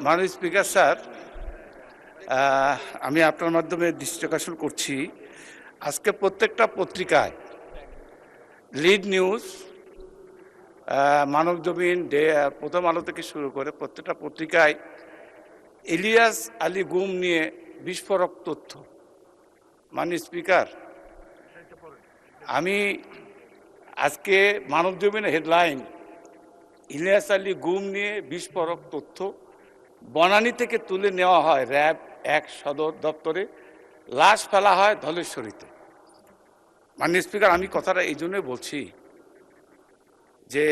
মাননীয় speaker sir, আমি আপনার মাধ্যমে দৃষ্টি আকর্ষণ করছি। আজকে প্রত্যেকটা পত্রিকায় লিড নিউজ, মানবজমিন, প্রথম আলো থেকে শুরু করে প্রত্যেকটা পত্রিকায় ইলিয়াস আলী গুম নিয়ে বিস্ফোরক তথ্য। মাননীয় স্পিকার, আমি আজকে মানবজমিনের হেডলাইন, ইলিয়াস আলী গুম নিয়ে বিস্ফোরক তথ্য বনানী থেকে তুলে নেওয়া হয় র্যাব 1 সদর দপ্তরে, লাশ ফেলা হয় ধলেশ্বরীতে। মাননীয় স্পিকার, আমি কথাটা এই জন্যই বলছি যে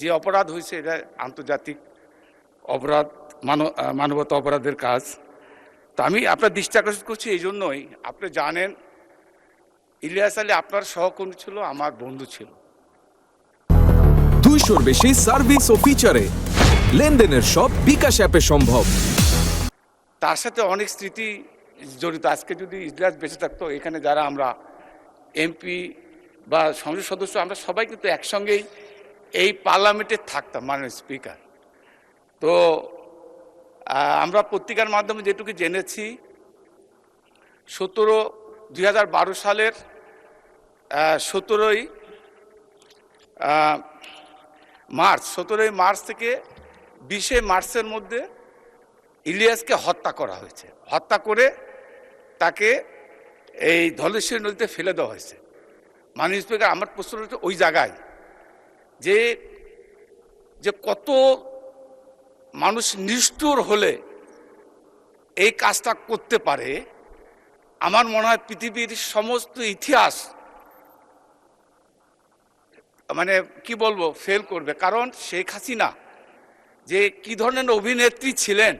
যে অপরাধ হয়েছে এটা আন্তর্জাতিক অপরাধ, মানবতা অপরাধের কাজ। তো আমি আপনার দৃষ্টি আকর্ষণ করছি এই জন্যই, আপনি জানেন ইলিয়াস আলী আপনার সহকর্মী ছিল, আমার বন্ধু ছিল। 200-র বেশি সার্ভিস ও ফিচারে লেনদেনের সব বিকাশ অ্যাপে সম্ভব। তার সাথে অনেক স্মৃতি জড়িত। আজকে যদি ইলিয়াস বেঁচে থাকতো, এখানে যারা আমরা এমপি বা সংসদ সদস্য, আমরা সবাই কিন্তু একসঙ্গেই এই পার্লামেন্টে থাকতাম। মাননীয় স্পিকার, তো আমরা পত্রিকার মাধ্যমে যেটুকু জেনেছি, 2012 সালের 17ই মার্চ থেকে 20 মার্চের মধ্যে ইলিয়াসকে হত্যা করা হয়েছে। হত্যা করে তাকে এই ধলেশ্বরী নদীতে ফেলে দেওয়া হয়েছে। মাননীয় স্পিকার, আমার প্রশ্ন হচ্ছে ওই জায়গায় যে কত মানুষ নিষ্ঠুর হলে এই কাজটা করতে পারে। আমার মনে হয় পৃথিবীর সমস্ত ইতিহাস মানে কি বলবো ফেল করবে। কারণ শেখ হাসিনা যে কি ধরনের অভিনেত্রী ছিলেন,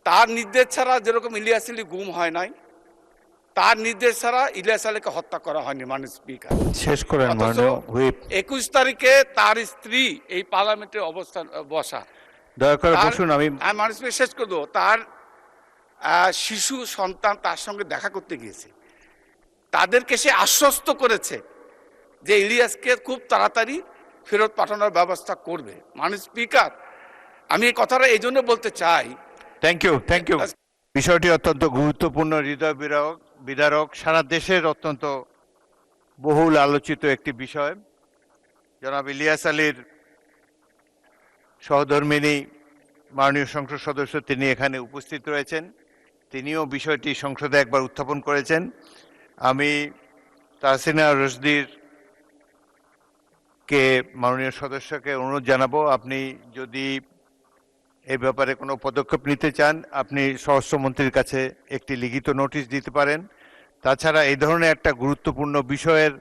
তার নির্দেশ ছাড়া যেরকম ইলিয়াস আলী গুম হয় নাই, তার নির্দেশ ছাড়া ইলিয়াস আলীকে হত্যা করা হয়নি। মাননীয় স্পিকার, শেষ করেন। 21 তারিখে তার স্ত্রী এই পার্লামেন্টে অবস্থান বসা, দয়া করে বসুন। আমি মাননীয় স্পিকার শেষ করে দেবো। তার শিশু সন্তান তার সঙ্গে দেখা করতে গিয়েছে, তাদেরকে সে আশ্বস্ত করেছে যে ইলিয়াসকে খুব তাড়াতাড়ি ফেরত পাঠানোর ব্যবস্থা করবে। মাননীয় স্পিকার, আমি এই কথাটা এই জন্য বলতে চাই। Thank you. বিষয়টি অত্যন্ত গুরুত্বপূর্ণ, হৃদয় বিদারক, সারা দেশের অত্যন্ত বহুল আলোচিত একটি বিষয়। জনাব ইলিয়াস আলীর সহধর্মিণী মাননীয় সংসদ সদস্য, তিনি এখানে উপস্থিত রয়েছেন। তিনিও বিষয়টি সংসদে একবার উত্থাপন করেছেন। আমি তাহসিনা রশদির কে মাননীয় সদস্যকে অনুরোধ জানাবো, আপনি যদি এই ব্যাপারে কোনো পদক্ষেপ নিতে চান, আপনি স্বরাষ্ট্রমন্ত্রীর কাছে একটি লিখিত নোটিশ দিতে পারেন। তাছাড়া এই ধরনের একটা গুরুত্বপূর্ণ বিষয়ের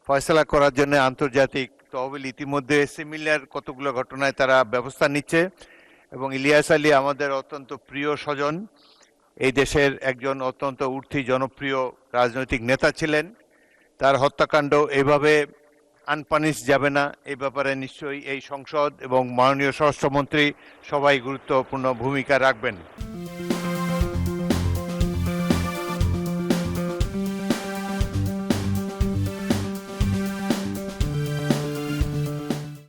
ফয়সলা করার জন্য আন্তর্জাতিক তহবিল ইতিমধ্যে সিমিলার কতগুলো ঘটনায় তারা ব্যবস্থা নিচ্ছে। এবং ইলিয়াস আলী আমাদের অত্যন্ত প্রিয় স্বজন, এই দেশের একজন অত্যন্ত উঠতি জনপ্রিয় রাজনৈতিক নেতা ছিলেন। তার হত্যাকাণ্ড এভাবে আনপানিশ যাবে না, এই ব্যাপারে নিশ্চয়ই এই সংসদ এবং মাননীয় স্বরাষ্ট্রমন্ত্রী সবাই গুরুত্বপূর্ণ ভূমিকা রাখবেন।